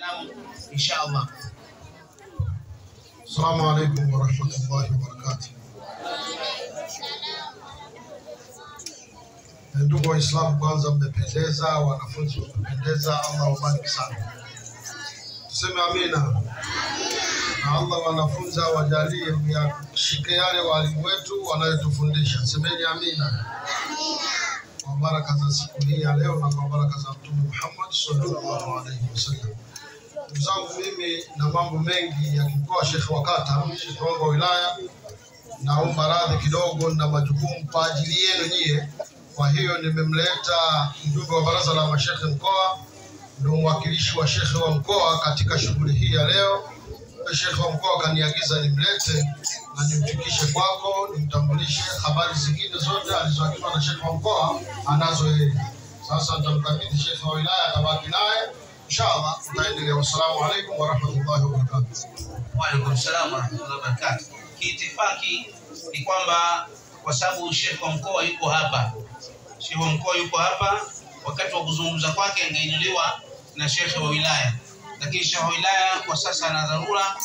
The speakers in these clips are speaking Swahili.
Waislamu inshallah. Assalamu alaykum wa rahmatullahi wa barakatuh. Ndugu Waislamu, kwanza mmependeza, wanafunzi wamependeza, Allah wabariki sana. Tuseme amina. Na Allah wanafunzi wajalie yashike yale walimu wetu wanayotufundisha. Semeni amina. Kwa baraka za siku hii ya leo na kwa baraka za Mtume Muhammad sallallahu alaihi wasallam. Ndugu zangu, mimi na mambo mengi ya kikoa Sheikh wa kata, Sheikh wa wilaya, naomba radhi kidogo na majukumu kwa ajili yenu nyie. Kwa hiyo nimemleta mjumbe wa baraza la mashekhe mkoa, ndio mwakilishi wa shekhe wa mkoa katika shughuli hii ya leo. Shekhe wa mkoa kaniagiza nimlete na nimfikishe kwako, nimtambulishe. Habari zingine zote alizoagizwa na shekhe wa mkoa anazo yeye. Sasa nitamkabidhi shekhe wa wilaya, atabaki naye inshallah. Tutaendelea. Wassalamu alaykum wa rahmatullahi wa barakatuh. Wa alaykum salaam wa rahmatullahi wa barakatuh. Kiitifaki ni kwamba kwa sababu shekhe wa mkoa yuko hapa, shekhe wa mkoa yuko hapa, wakati wa kuzungumza kwake angeinuliwa na shekhe wa wilaya, lakini shekhe wa wilaya kwa sasa ana dharura,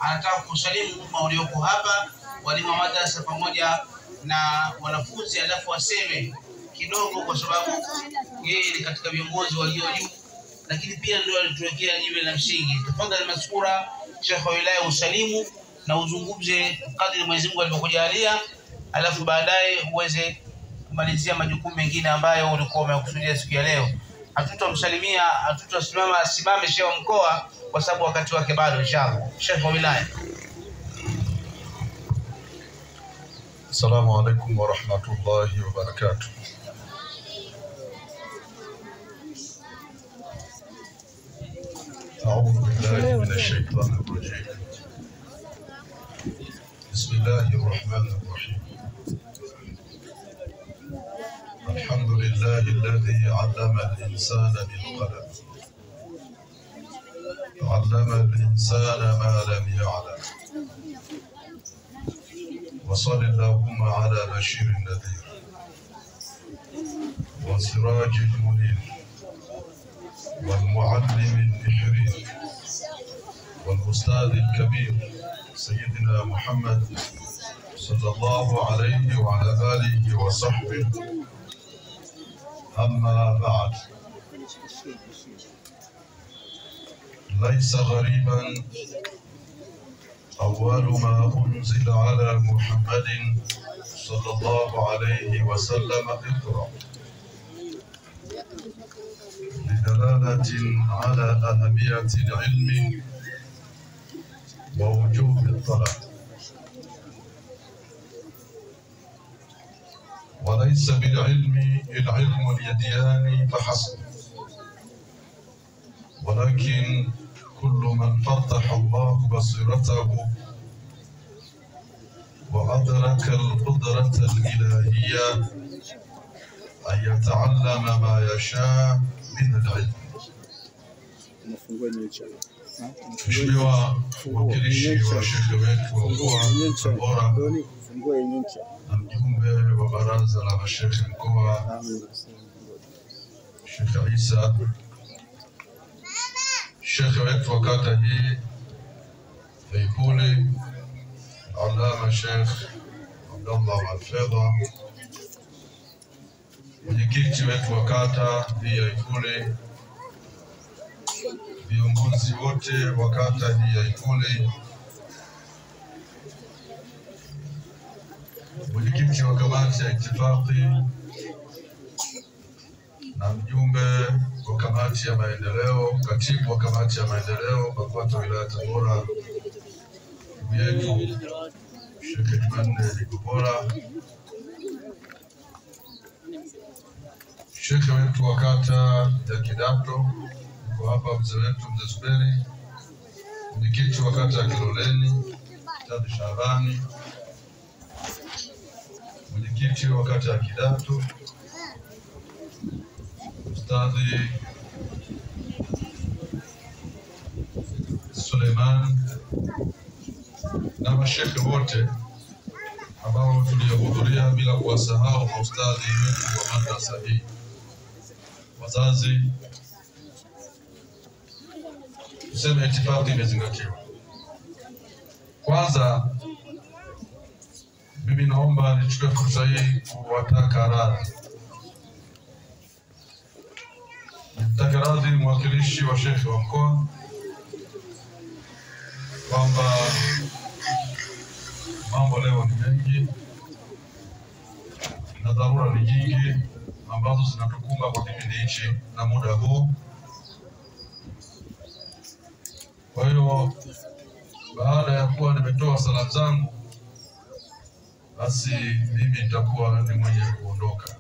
anataka kusalimu umma ulioko hapa, walimu wa madrasa pamoja na wanafunzi, alafu aseme kidogo, kwa sababu yeye ni katika viongozi walio juu, lakini pia ndio alituwekea jiwe la msingi. Tafadhali maskura, shekhe wa wilaya usalimu na uzungumze kadri Mwenyezi Mungu alivyokujalia, alafu baadaye uweze kumalizia majukumu mengine ambayo ulikuwa umekusudia siku ya leo. Hatutamsalimia, simame shehe wa mkoa kwa sababu wakati wake bado inshallah. Sheikh wa wilaya. Assalamu alaykum wa rahmatullahi wa barakatuh. A'udhu billahi minash shaitanir rajim. Bismillahir rahmanir rahim. الحمد لله الذي علم الإنسان بالقلم علم الإنسان ما لم يعلم وصل اللهم على بشير النذير وسراج المنير والمعلم النحرير والأستاذ الكبير سيدنا محمد صلى الله عليه وعلى آله وصحبه. أما بعد، ليس غريبا أول ما أنزل على محمد صلى الله عليه وسلم اقرأ، لدلالة على أهمية العلم ووجوب الطلب، وليس بالعلم العلم اليديان فحسب، ولكن كل من فتح الله بصيرته وأدرك القدرة الإلهية أن يتعلم ما يشاء من العلم. Mheshimiwa mwakilishi wa shekhe wetu wa mkoa Tabora na mjumbe wa baraza la mashekhe mkoa Sheikh Isa, shekhe wetu wa kata hii Ifule Alama Sheikh Abdullah Al-Fedha, mwenyekiti wetu wa kata hii ya Ifule, viongozi wote wa kata hii ya Ifule, mwenyekiti wa kamati ya itifaki na mjumbe wa kamati ya maendeleo, katibu wa kamati ya maendeleo BAKWATA wilaya Tabora, ndugu yetu Sheikh Jumanne Ligobora, shekhe wetu wa kata ya Kidato kwa hapa, mzee wetu Mzee Zuberi, mwenyekiti wa kata ya Kiloleni Ustadhi Shabani, mwenyekiti wa kata ya Kidato Ustadhi Suleiman, na mashekhe wote ambao tuliohudhuria, bila kuwasahau maustadhi wetu wa madrasa hii, wazazi, tuseme itifaki imezingatiwa. Kwanza mimi naomba nichukue fursa hii kuwataka radhi. Nitaka radhi mwakilishi wa Sheikh wa mkoa kwamba mambo leo ni mengi na dharura ni nyingi ambazo zinatukumba kwa kipindi hichi na muda huu. Kwa hiyo baada ya kuwa nimetoa salamu zangu, basi mimi nitakuwa ni mwenye kuondoka.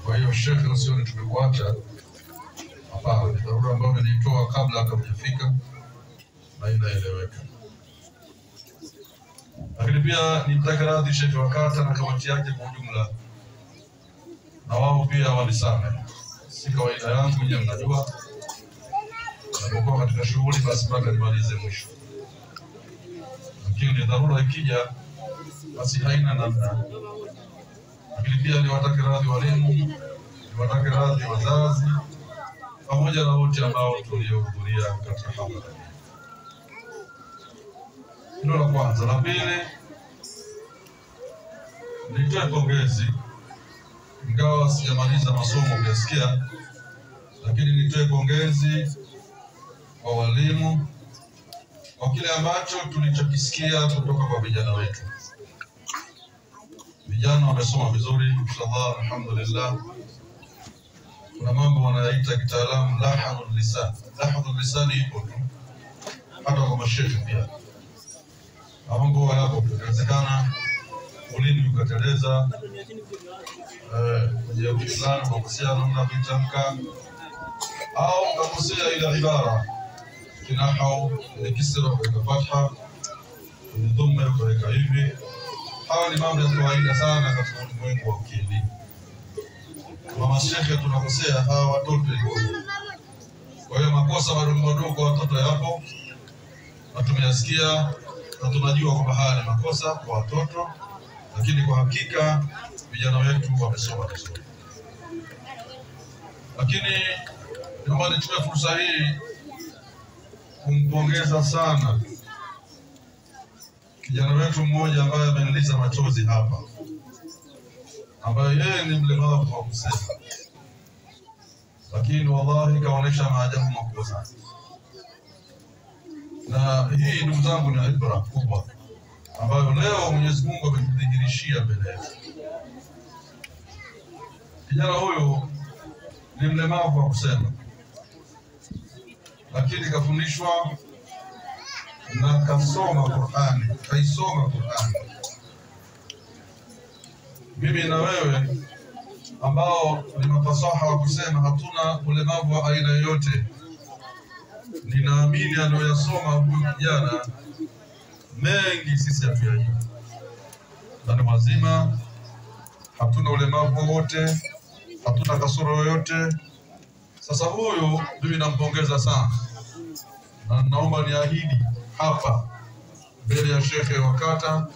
Kwa hiyo Sheikh, usione tumekuacha. Hapana, ni dharura ambayo nilitoa kabla hata hujafika na inaeleweka. Lakini pia nimtaka radhi Sheikh wa kata na kamati yake kwa ujumla, na wao pia walisamehe. Si kawaida yangu, nyinyi mnajua, napokuwa katika shughuli basi mpaka nimalize mwisho. Lakini dharura ikija basi haina namna. Lakini pia niwatake radhi walimu, niwatake radhi wazazi, pamoja na wote ambao tuliohudhuria katika hadhara. Hilo la kwanza. La pili, nitoe pongezi, ingawa sijamaliza masomo kuyasikia, lakini nitoe pongezi kwa walimu kwa kile ambacho tulichokisikia kutoka kwa vijana wetu. Vijana wamesoma vizuri, inshallah, alhamdulillah. Kuna mambo wanayaita kitaalamu lahadul lisan. Lahadul lisan ipo tu hata kwa masheikh pia. Mambo hayapo, inawezekana ulimi ukateleza kwenye Uislamu kwa kusia namna kutamka, au kakosea ile ibara kinahau ile kisra kwa fatha ile dhamma kwa hivi. Hawa ni mambo ya kawaida sana katika ulimwengu wa kielimu. Kwa masheikh tunakosea hawa watoto. Kwa hiyo makosa madogo kwa watoto yapo, na tumeyasikia na tunajua kwamba haya ni makosa kwa watoto, lakini kwa hakika vijana wetu wamesoma vizuri. Lakini naomba nichukue fursa hii kumpongeza sana kijana wetu mmoja ambaye ameniliza machozi hapa, ambaye yeye ni mlemavu wa kusema, lakini wallahi kaonesha maajabu makubwa sana. Na hii ndugu zangu ni ibra kubwa ambayo leo Mwenyezi Mungu ametudhihirishia mbele yetu. Kijana huyu ni mlemavu wa kusema, lakini kafundishwa na kasoma Qur'ani, kaisoma Qur'ani. Mimi na wewe ambao ni mafasaha wa kusema hatuna ulemavu wa aina yoyote, ninaamini anayosoma huyu kijana mengi sisi hatuyajui. Na ni wazima, hatuna ulemavu wowote, hatuna kasoro yoyote. Sasa huyu mimi nampongeza sana, na naomba niahidi hapa mbele ya shekhe wa kata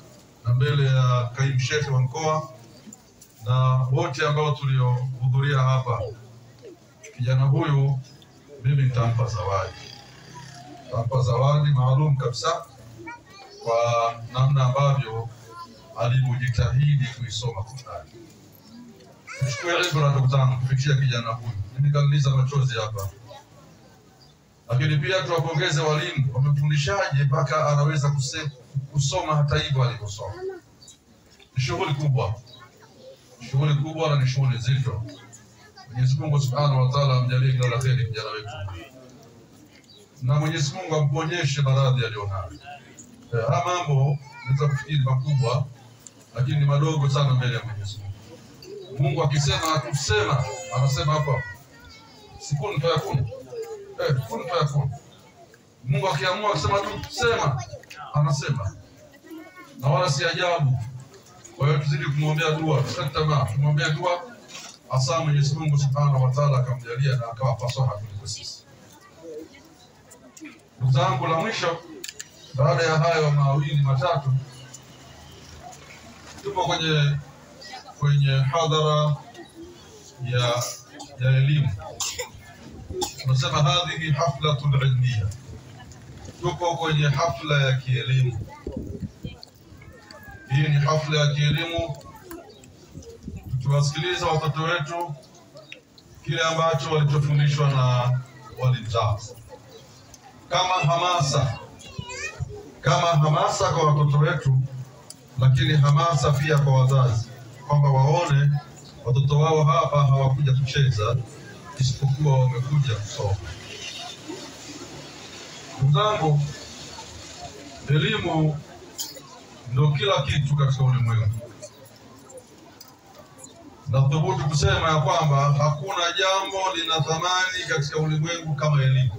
na mbele ya kaimu shekhe wa mkoa na wote ambao tuliohudhuria hapa, kijana huyu mimi nitampa zawadi. Nitampa zawadi maalum kabisa kwa namna ambavyo alivyojitahidi kuisoma Qur'ani. Nichukue ibra ndugu zangu kupitia kijana huyu. Mimi kaniliza machozi hapa. Lakini pia tuwapongeze walimu, wamefundishaje mpaka anaweza kusoma hata hivyo alivyosoma. Ni shughuli kubwa. Shughuli kubwa na ni shughuli nzito. Mwenyezi Mungu Subhanahu wa Ta'ala amjalie kila la kheri kijana wetu. Na Mwenyezi Mungu amponyeshe maradhi alionayo. Haya mambo naweza kufikiri makubwa, lakini ni madogo sana mbele ya Mwenyezi Mungu. Mungu akisema atusema, anasema hapa sikuni fayakun. Kun fayakun. Mungu akiamua kusema tu sema, anasema. Na wala si ajabu. Kwa hiyo tuzidi kumwombea dua, tusikate tamaa, tumwombea dua hasa Mwenyezi Mungu Subhanahu wa Ta'ala akamjalia na akawa fasaha kuliko sisi. Ndugu zangu, la mwisho baada ya hayo mawili matatu, tupo kwenye hadhara ya elimu. tunasema hadhihi haflatun ilmiya, tuko kwenye hafla ya kielimu. Hii ni hafla ya kielimu, tukiwasikiliza watoto wetu kile ambacho walichofundishwa na walimu zao, kama hamasa kwa watoto wetu, lakini hamasa pia kwa wazazi, kwamba waone watoto wao hapa hawakuja kucheza, isipokuwa wamekuja kusoma. Ndugu zangu, elimu ndio kila kitu katika ulimwengu. Nathubutu kusema ya kwamba hakuna jambo lina thamani katika ulimwengu kama elimu.